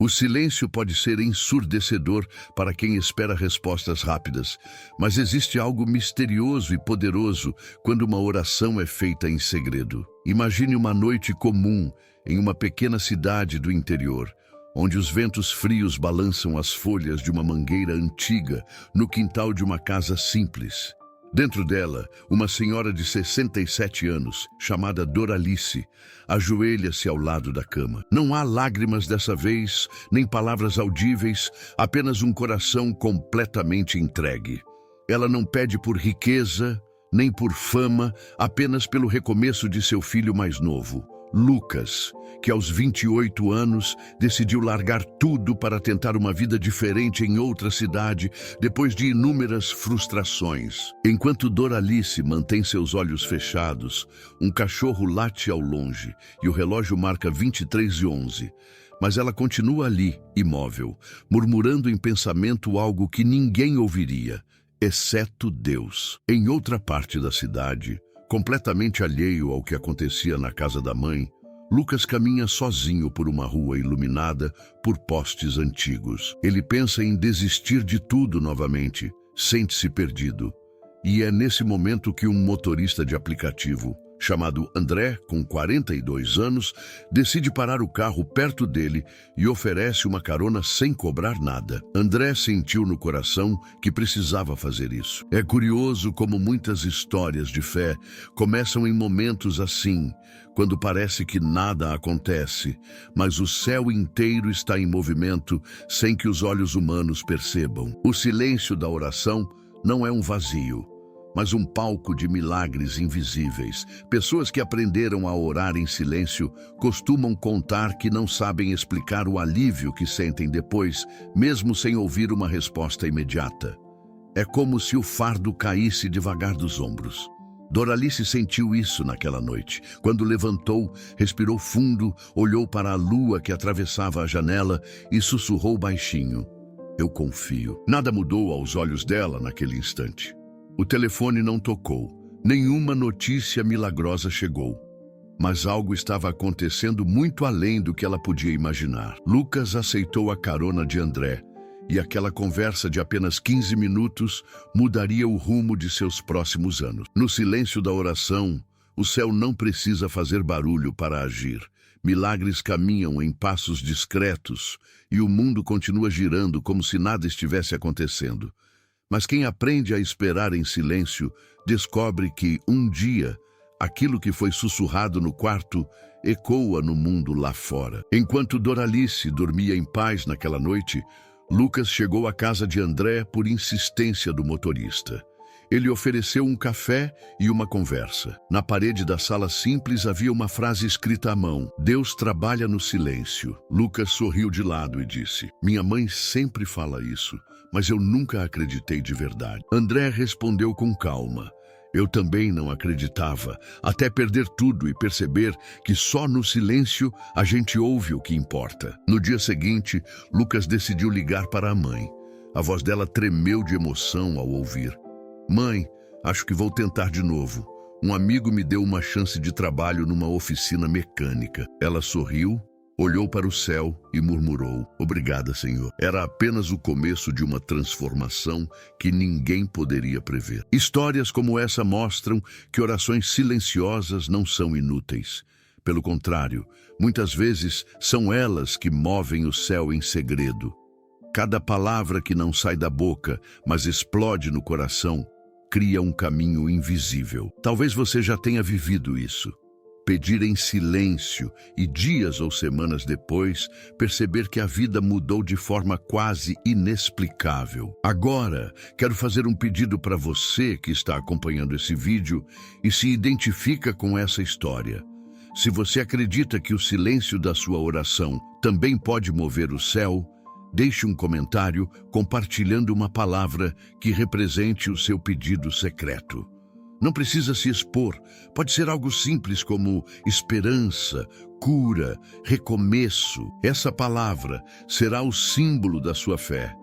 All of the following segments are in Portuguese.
O silêncio pode ser ensurdecedor para quem espera respostas rápidas, mas existe algo misterioso e poderoso quando uma oração é feita em segredo. Imagine uma noite comum em uma pequena cidade do interior, onde os ventos frios balançam as folhas de uma mangueira antiga no quintal de uma casa simples. Dentro dela, uma senhora de 67 anos, chamada Doralice, ajoelha-se ao lado da cama. Não há lágrimas dessa vez, nem palavras audíveis, apenas um coração completamente entregue. Ela não pede por riqueza, nem por fama, apenas pelo recomeço de seu filho mais novo, Lucas, que aos 28 anos decidiu largar tudo para tentar uma vida diferente em outra cidade, depois de inúmeras frustrações. Enquanto Doralice mantém seus olhos fechados, um cachorro late ao longe e o relógio marca 23h11. Mas ela continua ali, imóvel, murmurando em pensamento algo que ninguém ouviria, exceto Deus. Em outra parte da cidade, completamente alheio ao que acontecia na casa da mãe, Lucas caminha sozinho por uma rua iluminada por postes antigos. Ele pensa em desistir de tudo novamente, sente-se perdido. E é nesse momento que um motorista de aplicativo, chamado André, com 42 anos, decide parar o carro perto dele e oferece uma carona sem cobrar nada. André sentiu no coração que precisava fazer isso. É curioso como muitas histórias de fé começam em momentos assim, quando parece que nada acontece, mas o céu inteiro está em movimento sem que os olhos humanos percebam. O silêncio da oração não é um vazio, mas um palco de milagres invisíveis. Pessoas que aprenderam a orar em silêncio costumam contar que não sabem explicar o alívio que sentem depois, mesmo sem ouvir uma resposta imediata. É como se o fardo caísse devagar dos ombros. Doralice sentiu isso naquela noite. Quando levantou, respirou fundo, olhou para a lua que atravessava a janela e sussurrou baixinho: "Eu confio." Nada mudou aos olhos dela naquele instante. O telefone não tocou, nenhuma notícia milagrosa chegou. Mas algo estava acontecendo muito além do que ela podia imaginar. Lucas aceitou a carona de André, e aquela conversa de apenas 15 minutos mudaria o rumo de seus próximos anos. No silêncio da oração, o céu não precisa fazer barulho para agir. Milagres caminham em passos discretos, e o mundo continua girando como se nada estivesse acontecendo. Mas quem aprende a esperar em silêncio descobre que, um dia, aquilo que foi sussurrado no quarto ecoa no mundo lá fora. Enquanto Doralice dormia em paz naquela noite, Lucas chegou à casa de André por insistência do motorista. Ele ofereceu um café e uma conversa. Na parede da sala simples havia uma frase escrita à mão: "Deus trabalha no silêncio." Lucas sorriu de lado e disse: "Minha mãe sempre fala isso, mas eu nunca acreditei de verdade." André respondeu com calma: "Eu também não acreditava, até perder tudo e perceber que só no silêncio a gente ouve o que importa." No dia seguinte, Lucas decidiu ligar para a mãe. A voz dela tremeu de emoção ao ouvir: "Mãe, acho que vou tentar de novo. Um amigo me deu uma chance de trabalho numa oficina mecânica." Ela sorriu, olhou para o céu e murmurou: "Obrigada, Senhor." Era apenas o começo de uma transformação que ninguém poderia prever. Histórias como essa mostram que orações silenciosas não são inúteis. Pelo contrário, muitas vezes são elas que movem o céu em segredo. Cada palavra que não sai da boca, mas explode no coração, cria um caminho invisível. Talvez você já tenha vivido isso. Pedir em silêncio e dias ou semanas depois, perceber que a vida mudou de forma quase inexplicável. Agora, quero fazer um pedido para você que está acompanhando esse vídeo e se identifica com essa história. Se você acredita que o silêncio da sua oração também pode mover o céu, deixe um comentário compartilhando uma palavra que represente o seu pedido secreto. Não precisa se expor, pode ser algo simples como esperança, cura, recomeço. Essa palavra será o símbolo da sua fé.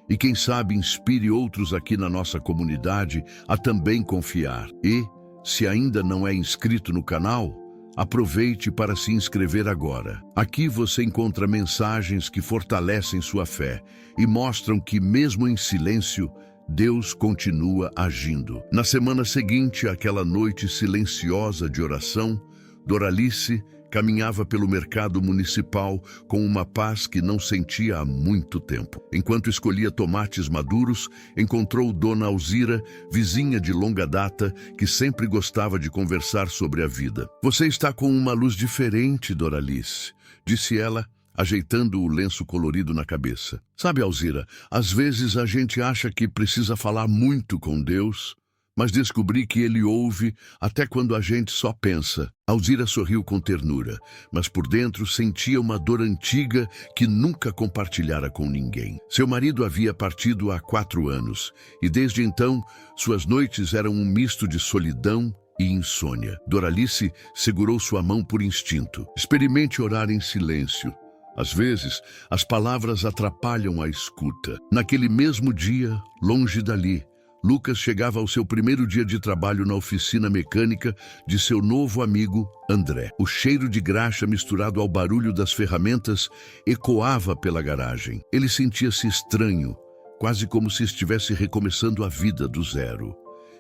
E quem sabe inspire outros aqui na nossa comunidade a também confiar. E, se ainda não é inscrito no canal, Aproveite para se inscrever agora. Aqui você encontra mensagens que fortalecem sua fé e mostram que, mesmo em silêncio, Deus continua agindo. Na semana seguinte àquela noite silenciosa de oração, Doralice caminhava pelo mercado municipal com uma paz que não sentia há muito tempo. Enquanto escolhia tomates maduros, encontrou Dona Alzira, vizinha de longa data, que sempre gostava de conversar sobre a vida. "Você está com uma luz diferente, Doralice", disse ela, ajeitando o lenço colorido na cabeça. "Sabe, Alzira, às vezes a gente acha que precisa falar muito com Deus, mas descobri que Ele ouve até quando a gente só pensa." Alzira sorriu com ternura, mas por dentro sentia uma dor antiga que nunca compartilhara com ninguém. Seu marido havia partido há 4 anos, e desde então suas noites eram um misto de solidão e insônia. Doralice segurou sua mão por instinto. "Experimente orar em silêncio. Às vezes, as palavras atrapalham a escuta." Naquele mesmo dia, longe dali, Lucas chegava ao seu primeiro dia de trabalho na oficina mecânica de seu novo amigo André. O cheiro de graxa misturado ao barulho das ferramentas ecoava pela garagem. Ele sentia-se estranho, quase como se estivesse recomeçando a vida do zero.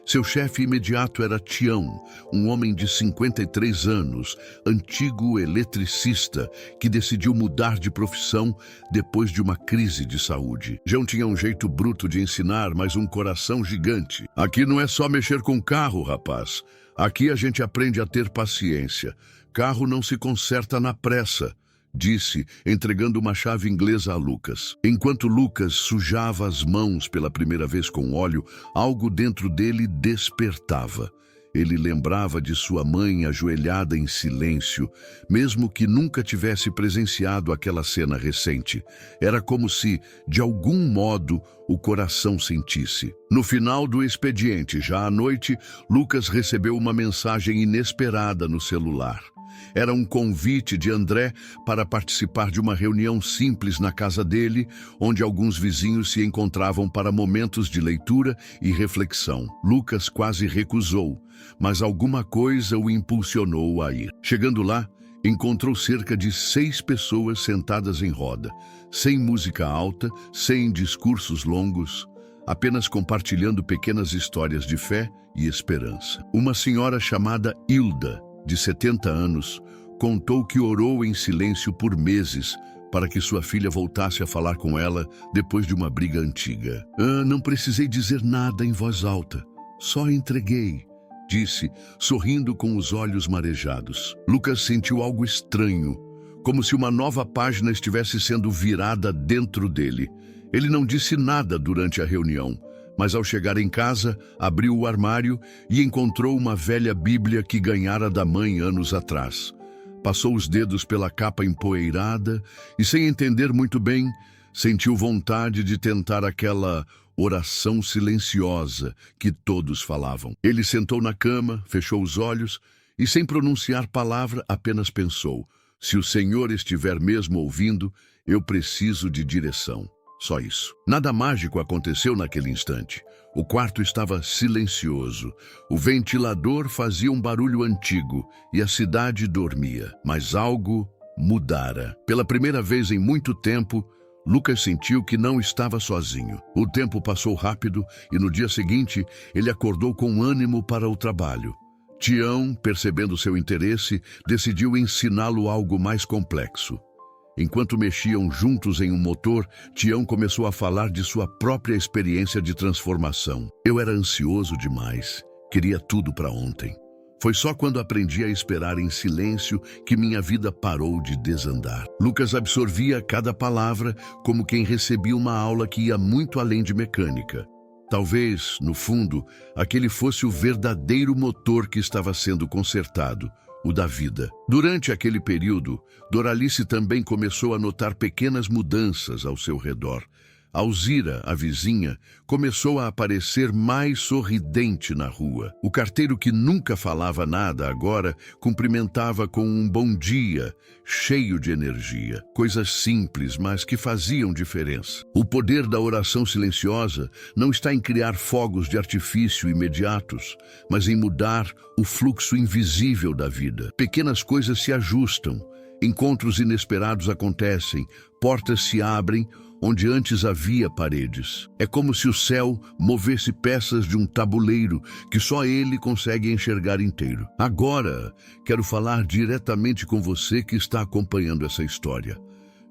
Seu chefe imediato era Tião, um homem de 53 anos, antigo eletricista, que decidiu mudar de profissão depois de uma crise de saúde. João tinha um jeito bruto de ensinar, mas um coração gigante. "Aqui não é só mexer com carro, rapaz. Aqui a gente aprende a ter paciência. Carro não se conserta na pressa", disse, entregando uma chave inglesa a Lucas. Enquanto Lucas sujava as mãos pela primeira vez com óleo, algo dentro dele despertava. Ele lembrava de sua mãe ajoelhada em silêncio, mesmo que nunca tivesse presenciado aquela cena recente. Era como se, de algum modo, o coração sentisse. No final do expediente, já à noite, Lucas recebeu uma mensagem inesperada no celular. Era um convite de André para participar de uma reunião simples na casa dele, onde alguns vizinhos se encontravam para momentos de leitura e reflexão. Lucas quase recusou, mas alguma coisa o impulsionou a ir. Chegando lá, encontrou cerca de 6 pessoas sentadas em roda, sem música alta, sem discursos longos, apenas compartilhando pequenas histórias de fé e esperança. Uma senhora chamada Hilda, de 70 anos, contou que orou em silêncio por meses para que sua filha voltasse a falar com ela depois de uma briga antiga. Não precisei dizer nada em voz alta, só entreguei", disse, sorrindo com os olhos marejados. Lucas sentiu algo estranho, como se uma nova página estivesse sendo virada dentro dele. Ele não disse nada durante a reunião, mas ao chegar em casa, abriu o armário e encontrou uma velha Bíblia que ganhara da mãe anos atrás. Passou os dedos pela capa empoeirada e, sem entender muito bem, sentiu vontade de tentar aquela oração silenciosa que todos falavam. Ele sentou na cama, fechou os olhos e, sem pronunciar palavra, apenas pensou: "Se o Senhor estiver mesmo ouvindo, eu preciso de direção." Só isso. Nada mágico aconteceu naquele instante. O quarto estava silencioso. O ventilador fazia um barulho antigo e a cidade dormia. Mas algo mudara. Pela primeira vez em muito tempo, Lucas sentiu que não estava sozinho. O tempo passou rápido e no dia seguinte ele acordou com ânimo para o trabalho. Tião, percebendo seu interesse, decidiu ensiná-lo algo mais complexo. Enquanto mexiam juntos em um motor, Tião começou a falar de sua própria experiência de transformação. "Eu era ansioso demais, queria tudo para ontem. Foi só quando aprendi a esperar em silêncio que minha vida parou de desandar." Lucas absorvia cada palavra como quem recebia uma aula que ia muito além de mecânica. Talvez, no fundo, aquele fosse o verdadeiro motor que estava sendo consertado, o da vida. Durante aquele período, Doralice também começou a notar pequenas mudanças ao seu redor. Alzira, a vizinha, começou a aparecer mais sorridente na rua. O carteiro, que nunca falava nada agora, cumprimentava com um bom dia, cheio de energia. Coisas simples, mas que faziam diferença. O poder da oração silenciosa não está em criar fogos de artifício imediatos, mas em mudar o fluxo invisível da vida. Pequenas coisas se ajustam, encontros inesperados acontecem, portas se abrem onde antes havia paredes. É como se o céu movesse peças de um tabuleiro que só ele consegue enxergar inteiro. Agora, quero falar diretamente com você que está acompanhando essa história.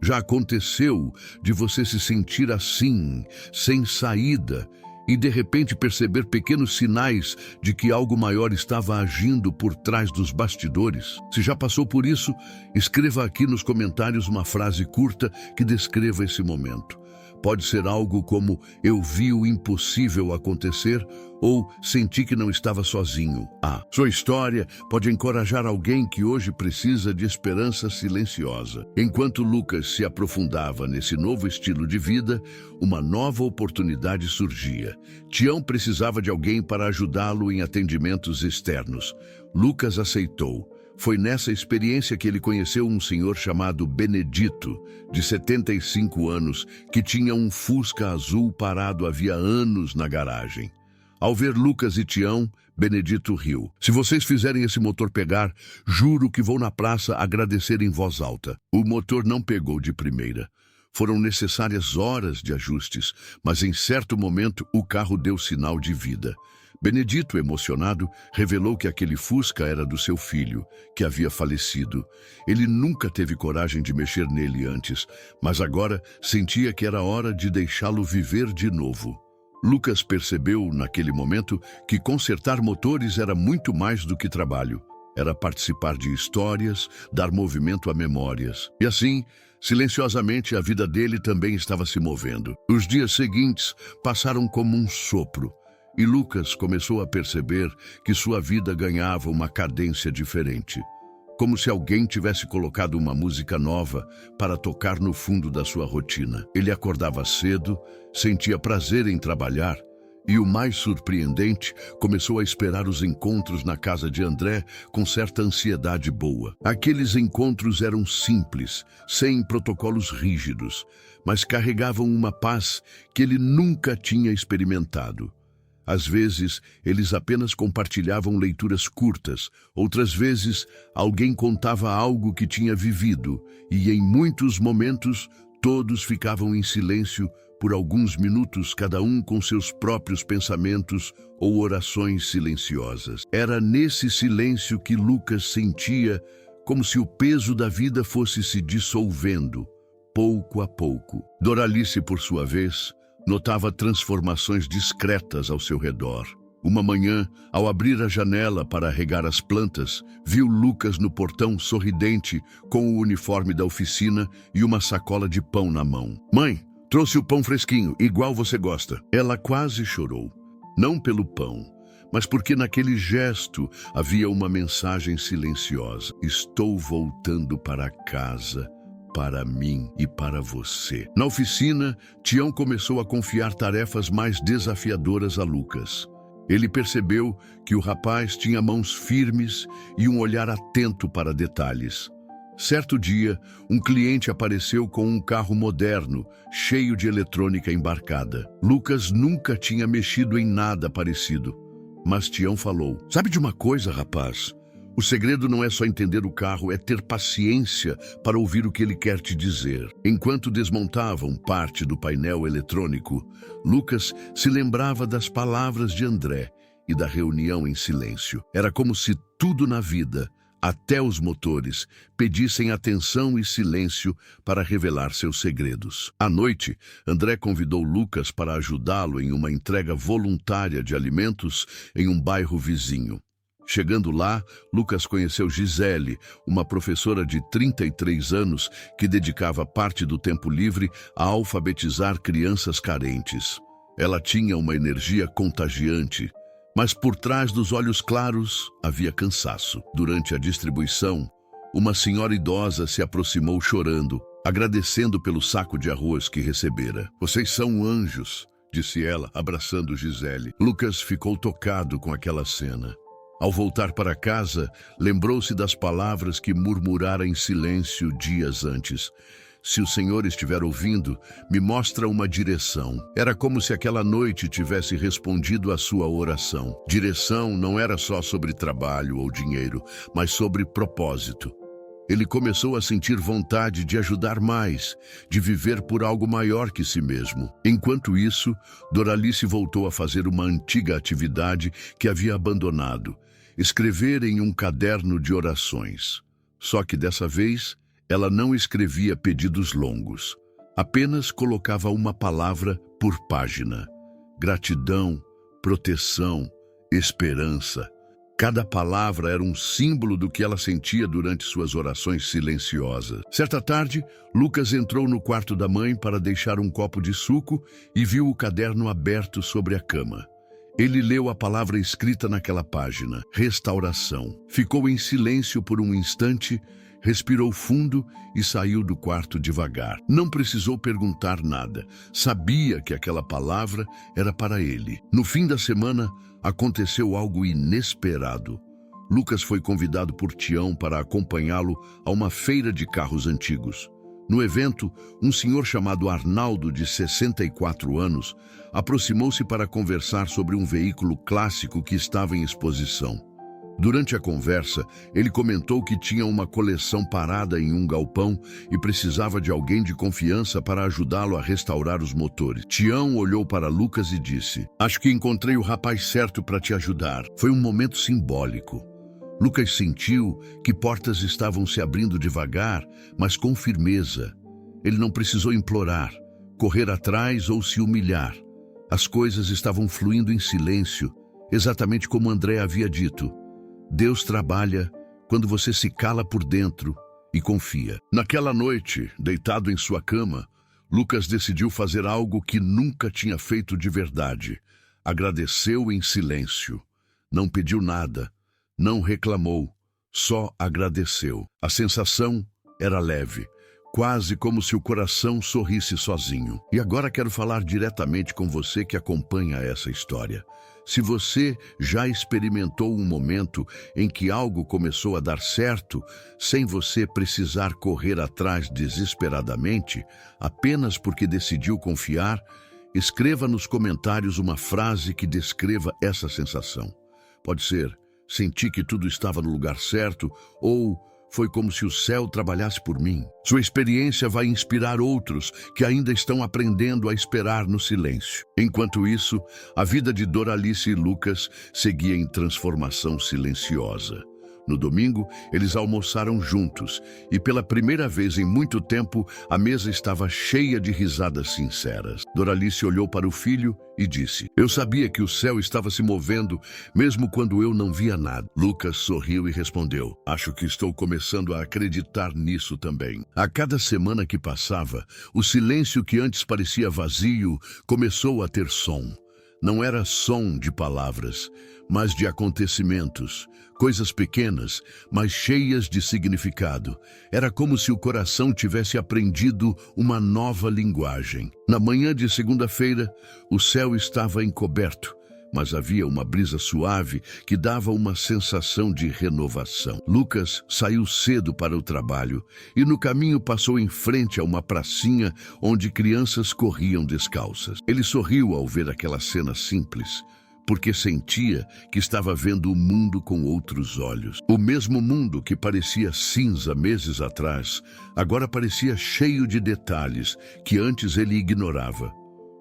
Já aconteceu de você se sentir assim, sem saída, e de repente perceber pequenos sinais de que algo maior estava agindo por trás dos bastidores? Se já passou por isso, escreva aqui nos comentários uma frase curta que descreva esse momento. Pode ser algo como "eu vi o impossível acontecer" ou "senti que não estava sozinho". Sua história pode encorajar alguém que hoje precisa de esperança silenciosa. Enquanto Lucas se aprofundava nesse novo estilo de vida, uma nova oportunidade surgia. Tião precisava de alguém para ajudá-lo em atendimentos externos. Lucas aceitou. Foi nessa experiência que ele conheceu um senhor chamado Benedito, de 75 anos, que tinha um Fusca azul parado havia anos na garagem. Ao ver Lucas e Tião, Benedito riu. "Se vocês fizerem esse motor pegar, juro que vou na praça agradecer em voz alta." O motor não pegou de primeira. Foram necessárias horas de ajustes, mas em certo momento o carro deu sinal de vida. Benedito, emocionado, revelou que aquele Fusca era do seu filho, que havia falecido. Ele nunca teve coragem de mexer nele antes, mas agora sentia que era hora de deixá-lo viver de novo. Lucas percebeu, naquele momento, que consertar motores era muito mais do que trabalho. Era participar de histórias, dar movimento a memórias. E assim, silenciosamente, a vida dele também estava se movendo. Os dias seguintes passaram como um sopro. E Lucas começou a perceber que sua vida ganhava uma cadência diferente. Como se alguém tivesse colocado uma música nova para tocar no fundo da sua rotina. Ele acordava cedo, sentia prazer em trabalhar e, o mais surpreendente, começou a esperar os encontros na casa de André com certa ansiedade boa. Aqueles encontros eram simples, sem protocolos rígidos, mas carregavam uma paz que ele nunca tinha experimentado. Às vezes, eles apenas compartilhavam leituras curtas. Outras vezes, alguém contava algo que tinha vivido. E, em muitos momentos, todos ficavam em silêncio por alguns minutos, cada um com seus próprios pensamentos ou orações silenciosas. Era nesse silêncio que Lucas sentia como se o peso da vida fosse se dissolvendo, pouco a pouco. Doralice, por sua vez, notava transformações discretas ao seu redor. Uma manhã, ao abrir a janela para regar as plantas, viu Lucas no portão sorridente, com o uniforme da oficina e uma sacola de pão na mão. "Mãe, trouxe o pão fresquinho, igual você gosta." Ela quase chorou. Não pelo pão, mas porque naquele gesto havia uma mensagem silenciosa. "Estou voltando para casa, para mim e para você." Na oficina, Tião começou a confiar tarefas mais desafiadoras a Lucas. Ele percebeu que o rapaz tinha mãos firmes e um olhar atento para detalhes. Certo dia, um cliente apareceu com um carro moderno, cheio de eletrônica embarcada. Lucas nunca tinha mexido em nada parecido, mas Tião falou: "Sabe de uma coisa, rapaz? O segredo não é só entender o carro, é ter paciência para ouvir o que ele quer te dizer." Enquanto desmontavam parte do painel eletrônico, Lucas se lembrava das palavras de André e da reunião em silêncio. Era como se tudo na vida, até os motores, pedissem atenção e silêncio para revelar seus segredos. À noite, André convidou Lucas para ajudá-lo em uma entrega voluntária de alimentos em um bairro vizinho. Chegando lá, Lucas conheceu Gisele, uma professora de 33 anos que dedicava parte do tempo livre a alfabetizar crianças carentes. Ela tinha uma energia contagiante, mas por trás dos olhos claros havia cansaço. Durante a distribuição, uma senhora idosa se aproximou chorando. agradecendo pelo saco de arroz que recebera. Vocês são anjos, disse ela, abraçando Gisele. Lucas ficou tocado com aquela cena. Ao voltar para casa, lembrou-se das palavras que murmurara em silêncio dias antes. Se o Senhor estiver ouvindo, me mostra uma direção. Era como se aquela noite tivesse respondido à sua oração. Direção não era só sobre trabalho ou dinheiro, mas sobre propósito. Ele começou a sentir vontade de ajudar mais, de viver por algo maior que si mesmo. Enquanto isso, Doralice voltou a fazer uma antiga atividade que havia abandonado: escrever em um caderno de orações. Só que dessa vez, ela não escrevia pedidos longos. Apenas colocava uma palavra por página. Gratidão, proteção, esperança. Cada palavra era um símbolo do que ela sentia durante suas orações silenciosas. Certa tarde, Lucas entrou no quarto da mãe para deixar um copo de suco e viu o caderno aberto sobre a cama. Ele leu a palavra escrita naquela página: restauração. Ficou em silêncio por um instante, respirou fundo e saiu do quarto devagar. Não precisou perguntar nada. Sabia que aquela palavra era para ele. No fim da semana, aconteceu algo inesperado. Lucas foi convidado por Tião para acompanhá-lo a uma feira de carros antigos. No evento, um senhor chamado Arnaldo, de 64 anos, aproximou-se para conversar sobre um veículo clássico que estava em exposição. Durante a conversa, ele comentou que tinha uma coleção parada em um galpão e precisava de alguém de confiança para ajudá-lo a restaurar os motores. Tião olhou para Lucas e disse: "Acho que encontrei o rapaz certo para te ajudar." Foi um momento simbólico. Lucas sentiu que portas estavam se abrindo devagar, mas com firmeza. Ele não precisou implorar, correr atrás ou se humilhar. As coisas estavam fluindo em silêncio, exatamente como André havia dito. Deus trabalha quando você se cala por dentro e confia. Naquela noite, deitado em sua cama, Lucas decidiu fazer algo que nunca tinha feito de verdade. Agradeceu em silêncio. Não pediu nada, não reclamou, só agradeceu. A sensação era leve, quase como se o coração sorrisse sozinho. E agora quero falar diretamente com você que acompanha essa história. Se você já experimentou um momento em que algo começou a dar certo, sem você precisar correr atrás desesperadamente, apenas porque decidiu confiar, escreva nos comentários uma frase que descreva essa sensação. Pode ser: senti que tudo estava no lugar certo, ou foi como se o céu trabalhasse por mim. Sua experiência vai inspirar outros que ainda estão aprendendo a esperar no silêncio. Enquanto isso, a vida de Doralice e Lucas seguia em transformação silenciosa. No domingo, eles almoçaram juntos e, pela primeira vez em muito tempo, a mesa estava cheia de risadas sinceras. Doralice olhou para o filho e disse: "Eu sabia que o céu estava se movendo, mesmo quando eu não via nada." Lucas sorriu e respondeu: "Acho que estou começando a acreditar nisso também." A cada semana que passava, o silêncio que antes parecia vazio começou a ter som. Não era som de palavras, mas de acontecimentos. Coisas pequenas, mas cheias de significado. Era como se o coração tivesse aprendido uma nova linguagem. Na manhã de segunda-feira, o céu estava encoberto, mas havia uma brisa suave que dava uma sensação de renovação. Lucas saiu cedo para o trabalho e no caminho passou em frente a uma pracinha onde crianças corriam descalças. Ele sorriu ao ver aquela cena simples, porque sentia que estava vendo o mundo com outros olhos. O mesmo mundo que parecia cinza meses atrás, agora parecia cheio de detalhes que antes ele ignorava.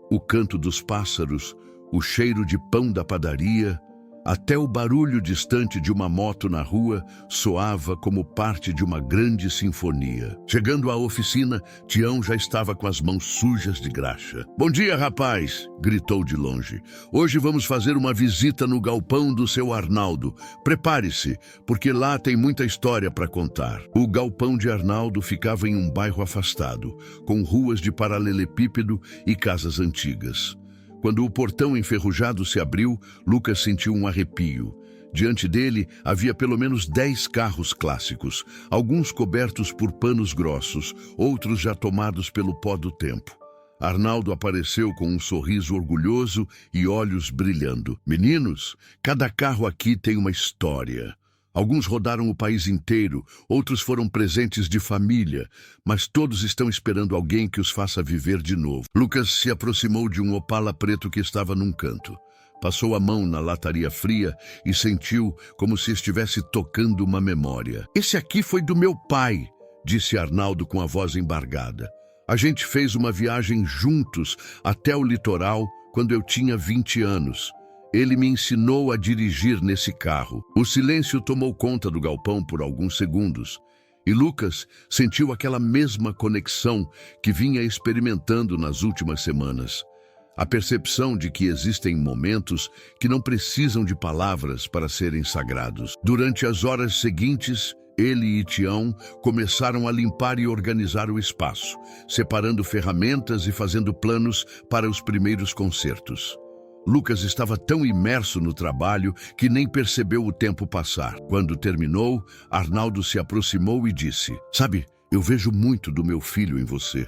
O canto dos pássaros, o cheiro de pão da padaria, até o barulho distante de uma moto na rua soava como parte de uma grande sinfonia. Chegando à oficina, Tião já estava com as mãos sujas de graxa. "Bom dia, rapaz!" gritou de longe. "Hoje vamos fazer uma visita no galpão do seu Arnaldo. Prepare-se, porque lá tem muita história para contar." O galpão de Arnaldo ficava em um bairro afastado, com ruas de paralelepípedo e casas antigas. Quando o portão enferrujado se abriu, Lucas sentiu um arrepio. Diante dele havia pelo menos 10 carros clássicos, alguns cobertos por panos grossos, outros já tomados pelo pó do tempo. Arnaldo apareceu com um sorriso orgulhoso e olhos brilhando. Meninos, cada carro aqui tem uma história. Alguns rodaram o país inteiro, outros foram presentes de família, mas todos estão esperando alguém que os faça viver de novo. Lucas se aproximou de um Opala preto que estava num canto. Passou a mão na lataria fria e sentiu como se estivesse tocando uma memória. Esse aqui foi do meu pai, disse Arnaldo com a voz embargada. A gente fez uma viagem juntos até o litoral quando eu tinha 20 anos. Ele me ensinou a dirigir nesse carro. O silêncio tomou conta do galpão por alguns segundos. E Lucas sentiu aquela mesma conexão que vinha experimentando nas últimas semanas. A percepção de que existem momentos que não precisam de palavras para serem sagrados. Durante as horas seguintes, ele e Tião começaram a limpar e organizar o espaço, separando ferramentas e fazendo planos para os primeiros concertos. Lucas estava tão imerso no trabalho que nem percebeu o tempo passar. Quando terminou, Arnaldo se aproximou e disse: "Sabe, eu vejo muito do meu filho em você.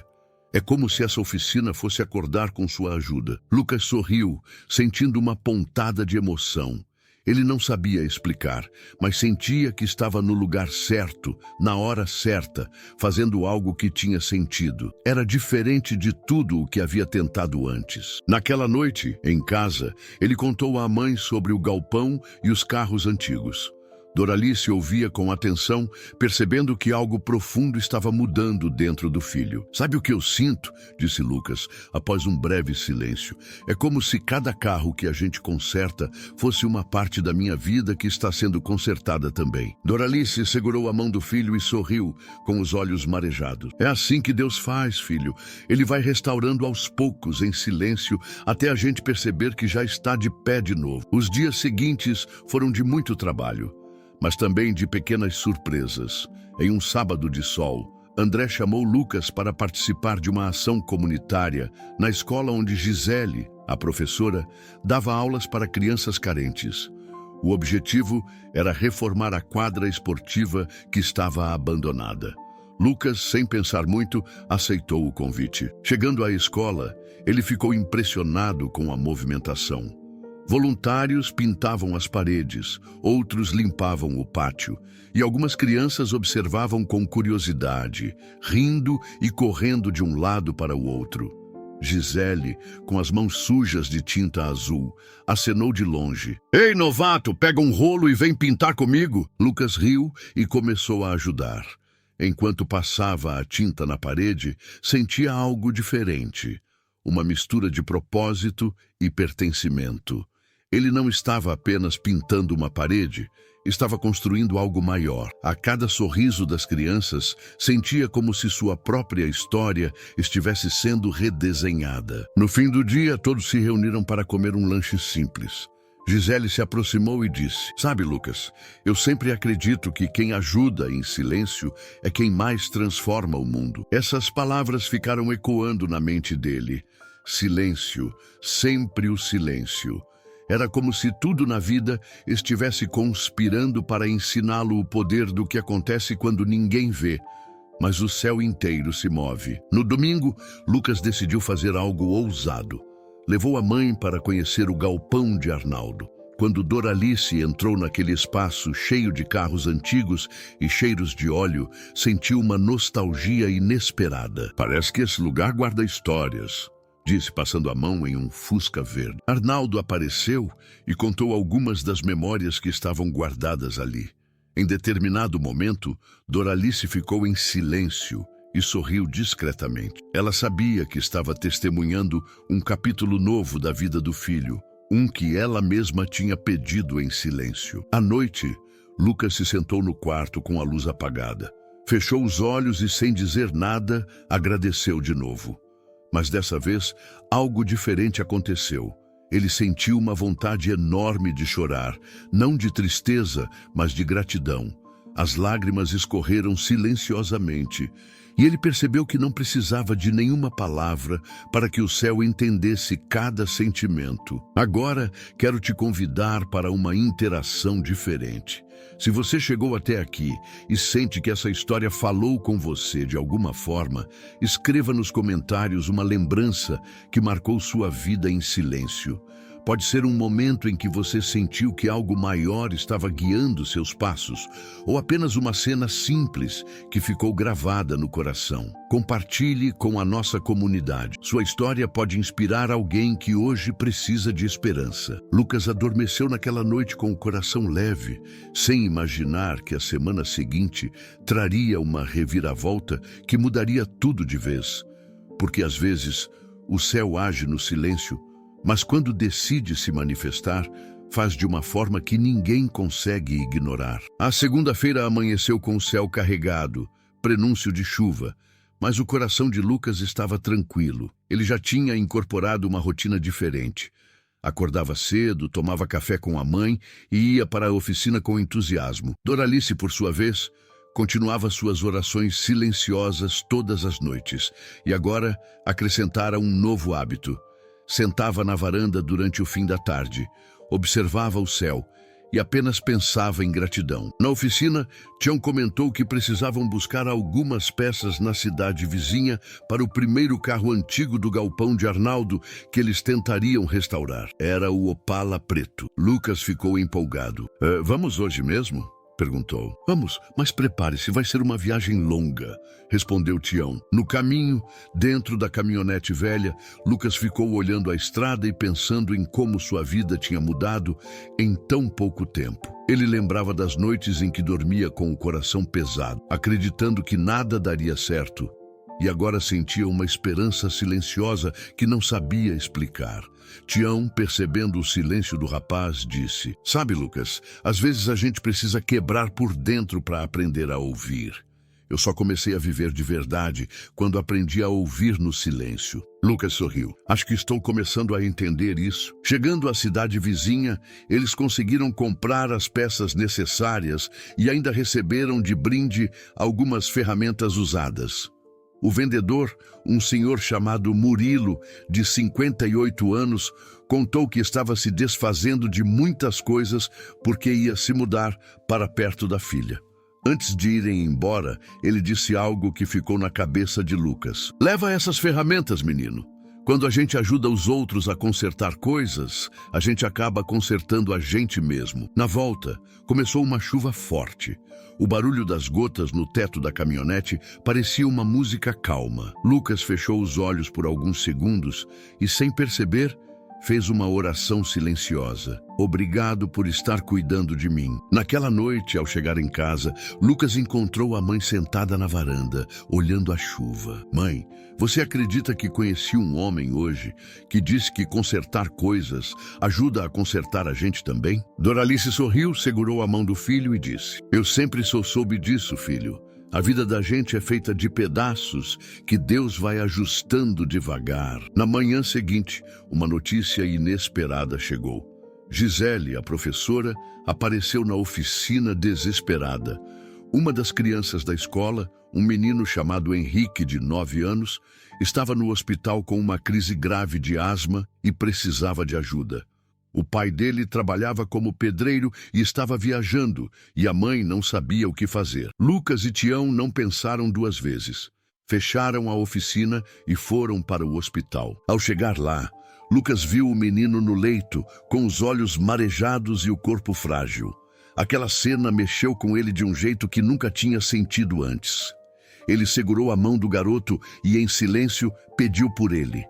É como se essa oficina fosse acordar com sua ajuda." Lucas sorriu, sentindo uma pontada de emoção. Ele não sabia explicar, mas sentia que estava no lugar certo, na hora certa, fazendo algo que tinha sentido. Era diferente de tudo o que havia tentado antes. Naquela noite, em casa, ele contou à mãe sobre o galpão e os carros antigos. Doralice ouvia com atenção, percebendo que algo profundo estava mudando dentro do filho. "Sabe o que eu sinto?", disse Lucas, após um breve silêncio. "É como se cada carro que a gente conserta fosse uma parte da minha vida que está sendo consertada também." Doralice segurou a mão do filho e sorriu, com os olhos marejados. "É assim que Deus faz, filho. Ele vai restaurando aos poucos, em silêncio, até a gente perceber que já está de pé de novo." Os dias seguintes foram de muito trabalho, mas também de pequenas surpresas. Em um sábado de sol, André chamou Lucas para participar de uma ação comunitária na escola onde Gisele, a professora, dava aulas para crianças carentes. O objetivo era reformar a quadra esportiva que estava abandonada. Lucas, sem pensar muito, aceitou o convite. Chegando à escola, ele ficou impressionado com a movimentação. Voluntários pintavam as paredes, outros limpavam o pátio, e algumas crianças observavam com curiosidade, rindo e correndo de um lado para o outro. Gisele, com as mãos sujas de tinta azul, acenou de longe. "Ei, novato, pega um rolo e vem pintar comigo!" Lucas riu e começou a ajudar. Enquanto passava a tinta na parede, sentia algo diferente, uma mistura de propósito e pertencimento. Ele não estava apenas pintando uma parede, estava construindo algo maior. A cada sorriso das crianças, sentia como se sua própria história estivesse sendo redesenhada. No fim do dia, todos se reuniram para comer um lanche simples. Gisele se aproximou e disse: "Sabe, Lucas, eu sempre acredito que quem ajuda em silêncio é quem mais transforma o mundo." Essas palavras ficaram ecoando na mente dele. Silêncio, sempre o silêncio. Era como se tudo na vida estivesse conspirando para ensiná-lo o poder do que acontece quando ninguém vê, mas o céu inteiro se move. No domingo, Lucas decidiu fazer algo ousado. Levou a mãe para conhecer o galpão de Arnaldo. Quando Doralice entrou naquele espaço cheio de carros antigos e cheiros de óleo, sentiu uma nostalgia inesperada. "Parece que esse lugar guarda histórias", disse, passando a mão em um Fusca verde. Arnaldo apareceu e contou algumas das memórias que estavam guardadas ali. Em determinado momento, Doralice ficou em silêncio e sorriu discretamente. Ela sabia que estava testemunhando um capítulo novo da vida do filho, um que ela mesma tinha pedido em silêncio. À noite, Lucas se sentou no quarto com a luz apagada. Fechou os olhos e, sem dizer nada, agradeceu de novo. Mas dessa vez, algo diferente aconteceu. Ele sentiu uma vontade enorme de chorar, não de tristeza, mas de gratidão. As lágrimas escorreram silenciosamente, e ele percebeu que não precisava de nenhuma palavra para que o céu entendesse cada sentimento. Agora, quero te convidar para uma interação diferente. Se você chegou até aqui e sente que essa história falou com você de alguma forma, escreva nos comentários uma lembrança que marcou sua vida em silêncio. Pode ser um momento em que você sentiu que algo maior estava guiando seus passos, ou apenas uma cena simples que ficou gravada no coração. Compartilhe com a nossa comunidade. Sua história pode inspirar alguém que hoje precisa de esperança. Lucas adormeceu naquela noite com o coração leve, sem imaginar que a semana seguinte traria uma reviravolta que mudaria tudo de vez. Porque às vezes o céu age no silêncio, mas quando decide se manifestar, faz de uma forma que ninguém consegue ignorar. A segunda-feira amanheceu com o céu carregado, prenúncio de chuva, mas o coração de Lucas estava tranquilo. Ele já tinha incorporado uma rotina diferente. Acordava cedo, tomava café com a mãe e ia para a oficina com entusiasmo. Doralice, por sua vez, continuava suas orações silenciosas todas as noites, e agora acrescentara um novo hábito. Sentava na varanda durante o fim da tarde, observava o céu e apenas pensava em gratidão. Na oficina, Tião comentou que precisavam buscar algumas peças na cidade vizinha para o primeiro carro antigo do galpão de Arnaldo que eles tentariam restaurar. Era o Opala preto. Lucas ficou empolgado. Vamos hoje mesmo? Perguntou. Vamos, mas prepare-se, vai ser uma viagem longa, respondeu Tião. No caminho, dentro da caminhonete velha, Lucas ficou olhando a estrada e pensando em como sua vida tinha mudado em tão pouco tempo. Ele lembrava das noites em que dormia com o coração pesado, acreditando que nada daria certo, e agora sentia uma esperança silenciosa que não sabia explicar. Tião, percebendo o silêncio do rapaz, disse: Sabe, Lucas, às vezes a gente precisa quebrar por dentro para aprender a ouvir. Eu só comecei a viver de verdade quando aprendi a ouvir no silêncio. Lucas sorriu. Acho que estou começando a entender isso. Chegando à cidade vizinha, eles conseguiram comprar as peças necessárias e ainda receberam de brinde algumas ferramentas usadas. O vendedor, um senhor chamado Murilo, de 58 anos, contou que estava se desfazendo de muitas coisas porque ia se mudar para perto da filha. Antes de irem embora, ele disse algo que ficou na cabeça de Lucas. Leva essas ferramentas, menino. Quando a gente ajuda os outros a consertar coisas, a gente acaba consertando a gente mesmo. Na volta, começou uma chuva forte. O barulho das gotas no teto da caminhonete parecia uma música calma. Lucas fechou os olhos por alguns segundos e, sem perceber, fez uma oração silenciosa. Obrigado por estar cuidando de mim. Naquela noite, ao chegar em casa, Lucas encontrou a mãe sentada na varanda, olhando a chuva. Mãe, você acredita que conheci um homem hoje que disse que consertar coisas ajuda a consertar a gente também? Doralice sorriu, segurou a mão do filho e disse: Eu sempre soube disso, filho. A vida da gente é feita de pedaços que Deus vai ajustando devagar. Na manhã seguinte, uma notícia inesperada chegou. Gisele, a professora, apareceu na oficina desesperada. Uma das crianças da escola, um menino chamado Henrique, de 9 anos, estava no hospital com uma crise grave de asma e precisava de ajuda. O pai dele trabalhava como pedreiro e estava viajando, e a mãe não sabia o que fazer. Lucas e Tião não pensaram duas vezes. Fecharam a oficina e foram para o hospital. Ao chegar lá, Lucas viu o menino no leito, com os olhos marejados e o corpo frágil. Aquela cena mexeu com ele de um jeito que nunca tinha sentido antes. Ele segurou a mão do garoto e, em silêncio, pediu por ele.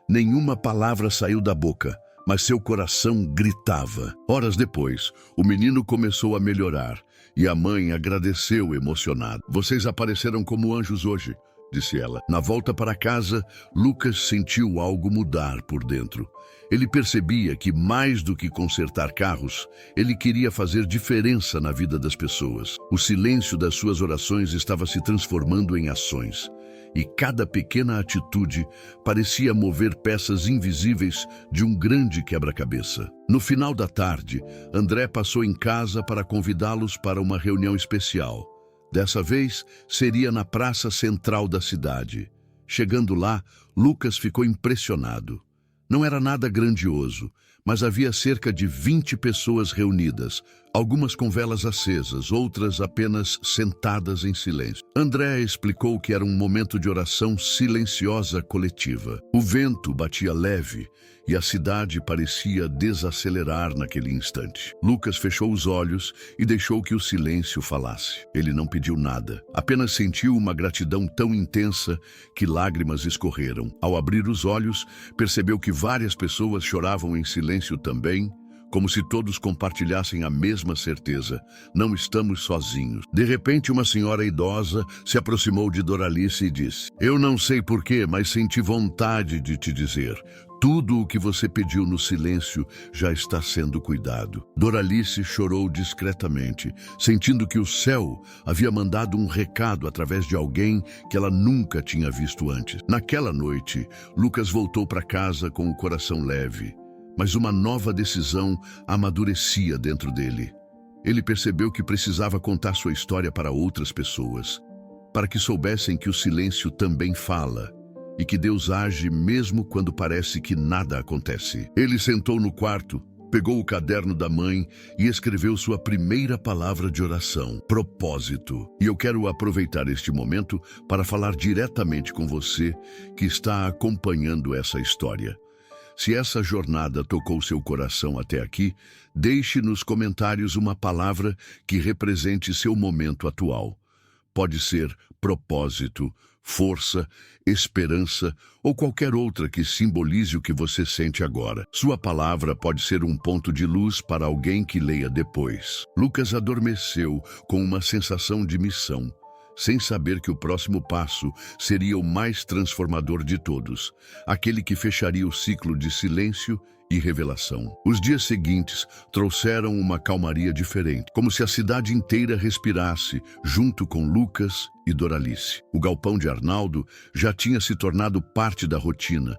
Nenhuma palavra saiu da boca, mas seu coração gritava. Horas depois, o menino começou a melhorar e a mãe agradeceu emocionada. Vocês apareceram como anjos hoje. disse ela. Na volta para casa, Lucas sentiu algo mudar por dentro. Ele percebia que, mais do que consertar carros, ele queria fazer diferença na vida das pessoas. O silêncio das suas orações estava se transformando em ações. E cada pequena atitude parecia mover peças invisíveis de um grande quebra-cabeça. No final da tarde, André passou em casa para convidá-los para uma reunião especial. Dessa vez, seria na praça central da cidade. Chegando lá, Lucas ficou impressionado. Não era nada grandioso, mas havia cerca de 20 pessoas reunidas, algumas com velas acesas, outras apenas sentadas em silêncio. André explicou que era um momento de oração silenciosa coletiva. O vento batia leve e a cidade parecia desacelerar naquele instante. Lucas fechou os olhos e deixou que o silêncio falasse. Ele não pediu nada, apenas sentiu uma gratidão tão intensa que lágrimas escorreram. Ao abrir os olhos, percebeu que várias pessoas choravam em silêncio também, como se todos compartilhassem a mesma certeza. Não estamos sozinhos. De repente, uma senhora idosa se aproximou de Doralice e disse: "Eu não sei porquê, mas senti vontade de te dizer. Tudo o que você pediu no silêncio já está sendo cuidado." Doralice chorou discretamente, sentindo que o céu havia mandado um recado através de alguém que ela nunca tinha visto antes. Naquela noite, Lucas voltou para casa com o coração leve. Mas uma nova decisão amadurecia dentro dele. Ele percebeu que precisava contar sua história para outras pessoas, para que soubessem que o silêncio também fala e que Deus age mesmo quando parece que nada acontece. Ele sentou no quarto, pegou o caderno da mãe e escreveu sua primeira palavra de oração: propósito. E eu quero aproveitar este momento para falar diretamente com você que está acompanhando essa história. Se essa jornada tocou seu coração até aqui, deixe nos comentários uma palavra que represente seu momento atual. Pode ser propósito, força, esperança ou qualquer outra que simbolize o que você sente agora. Sua palavra pode ser um ponto de luz para alguém que leia depois. Lucas adormeceu com uma sensação de missão, sem saber que o próximo passo seria o mais transformador de todos, aquele que fecharia o ciclo de silêncio e revelação. Os dias seguintes trouxeram uma calmaria diferente, como se a cidade inteira respirasse, junto com Lucas e Doralice. O galpão de Arnaldo já tinha se tornado parte da rotina,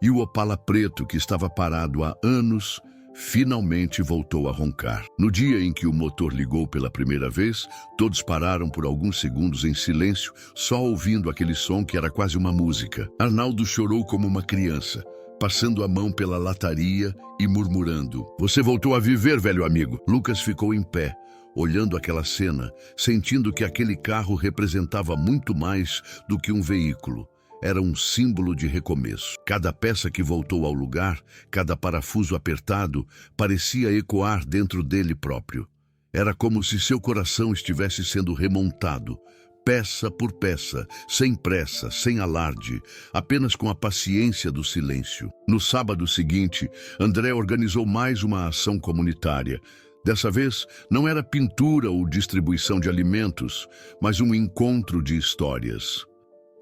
e o Opala preto, que estava parado há anos, finalmente voltou a roncar. No dia em que o motor ligou pela primeira vez, todos pararam por alguns segundos em silêncio, só ouvindo aquele som que era quase uma música. Arnaldo chorou como uma criança, passando a mão pela lataria e murmurando: "Você voltou a viver, velho amigo." Lucas ficou em pé, olhando aquela cena, sentindo que aquele carro representava muito mais do que um veículo. Era um símbolo de recomeço. Cada peça que voltou ao lugar, cada parafuso apertado, parecia ecoar dentro dele próprio. Era como se seu coração estivesse sendo remontado, peça por peça, sem pressa, sem alarde, apenas com a paciência do silêncio. No sábado seguinte, André organizou mais uma ação comunitária. Dessa vez, não era pintura ou distribuição de alimentos, mas um encontro de histórias.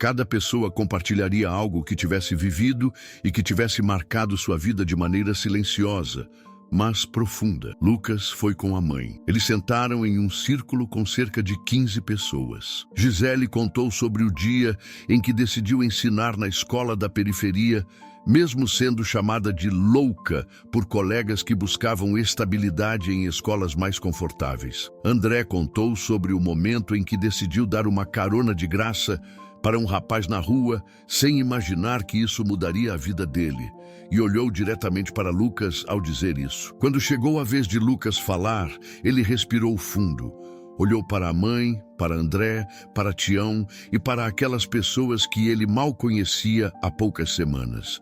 Cada pessoa compartilharia algo que tivesse vivido e que tivesse marcado sua vida de maneira silenciosa, mas profunda. Lucas foi com a mãe. Eles sentaram em um círculo com cerca de 15 pessoas. Gisele contou sobre o dia em que decidiu ensinar na escola da periferia, mesmo sendo chamada de louca por colegas que buscavam estabilidade em escolas mais confortáveis. André contou sobre o momento em que decidiu dar uma carona de graça para um rapaz na rua, sem imaginar que isso mudaria a vida dele, e olhou diretamente para Lucas ao dizer isso. Quando chegou a vez de Lucas falar, ele respirou fundo, olhou para a mãe, para André, para Tião e para aquelas pessoas que ele mal conhecia há poucas semanas,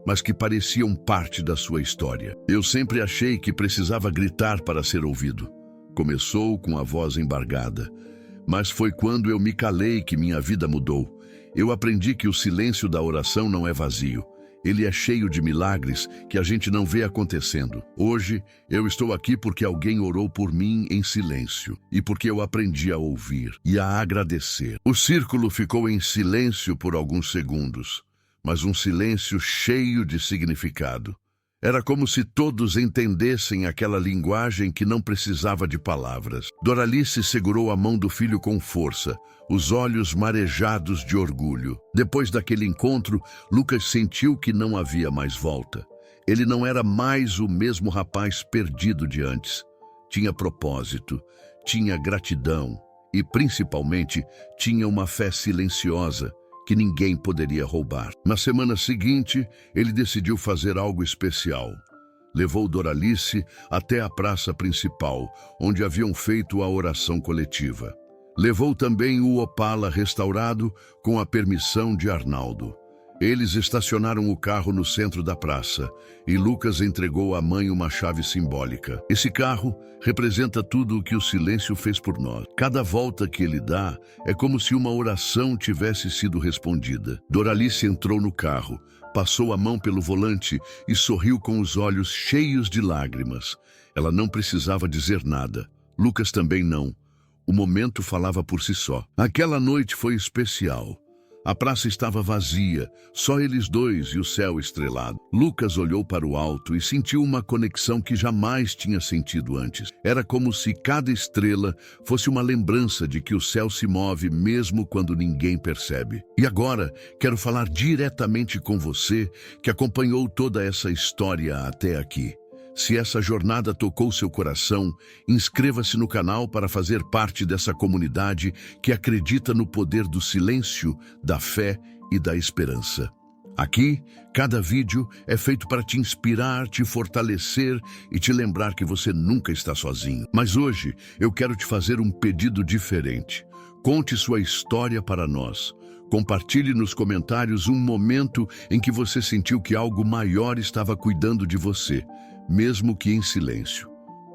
mas que pareciam parte da sua história. "Eu sempre achei que precisava gritar para ser ouvido." Começou com a voz embargada. "Mas foi quando eu me calei que minha vida mudou. Eu aprendi que o silêncio da oração não é vazio. Ele é cheio de milagres que a gente não vê acontecendo. Hoje, eu estou aqui porque alguém orou por mim em silêncio e porque eu aprendi a ouvir e a agradecer. O círculo ficou em silêncio por alguns segundos, mas um silêncio cheio de significado. Era como se todos entendessem aquela linguagem que não precisava de palavras. Doralice segurou a mão do filho com força, os olhos marejados de orgulho. Depois daquele encontro, Lucas sentiu que não havia mais volta. Ele não era mais o mesmo rapaz perdido de antes. Tinha propósito, tinha gratidão e, principalmente, tinha uma fé silenciosa que ninguém poderia roubar. Na semana seguinte, ele decidiu fazer algo especial. Levou Doralice até a praça principal, onde haviam feito a oração coletiva. Levou também o Opala restaurado com a permissão de Arnaldo. Eles estacionaram o carro no centro da praça e Lucas entregou à mãe uma chave simbólica. Esse carro representa tudo o que o silêncio fez por nós. Cada volta que ele dá é como se uma oração tivesse sido respondida. Doralice entrou no carro, passou a mão pelo volante e sorriu com os olhos cheios de lágrimas. Ela não precisava dizer nada. Lucas também não. O momento falava por si só. Aquela noite foi especial. A praça estava vazia, só eles dois e o céu estrelado. Lucas olhou para o alto e sentiu uma conexão que jamais tinha sentido antes. Era como se cada estrela fosse uma lembrança de que o céu se move mesmo quando ninguém percebe. E agora, quero falar diretamente com você que acompanhou toda essa história até aqui. Se essa jornada tocou seu coração, inscreva-se no canal para fazer parte dessa comunidade que acredita no poder do silêncio, da fé e da esperança. Aqui, cada vídeo é feito para te inspirar, te fortalecer e te lembrar que você nunca está sozinho. Mas hoje, eu quero te fazer um pedido diferente. Conte sua história para nós. Compartilhe nos comentários um momento em que você sentiu que algo maior estava cuidando de você, mesmo que em silêncio.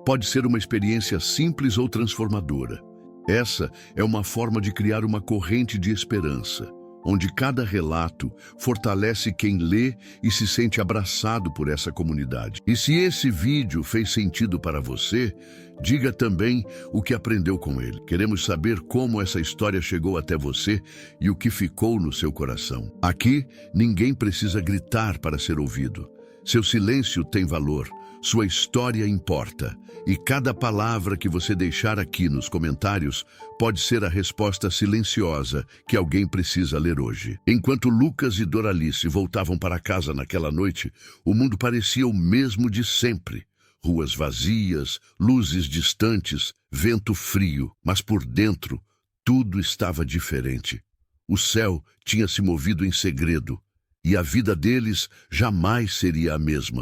Pode ser uma experiência simples ou transformadora. Essa é uma forma de criar uma corrente de esperança, onde cada relato fortalece quem lê e se sente abraçado por essa comunidade. E se esse vídeo fez sentido para você, diga também o que aprendeu com ele. Queremos saber como essa história chegou até você e o que ficou no seu coração. Aqui, ninguém precisa gritar para ser ouvido. Seu silêncio tem valor. Sua história importa, e cada palavra que você deixar aqui nos comentários pode ser a resposta silenciosa que alguém precisa ler hoje. Enquanto Lucas e Doralice voltavam para casa naquela noite, o mundo parecia o mesmo de sempre. Ruas vazias, luzes distantes, vento frio, mas por dentro tudo estava diferente. O céu tinha se movido em segredo, e a vida deles jamais seria a mesma.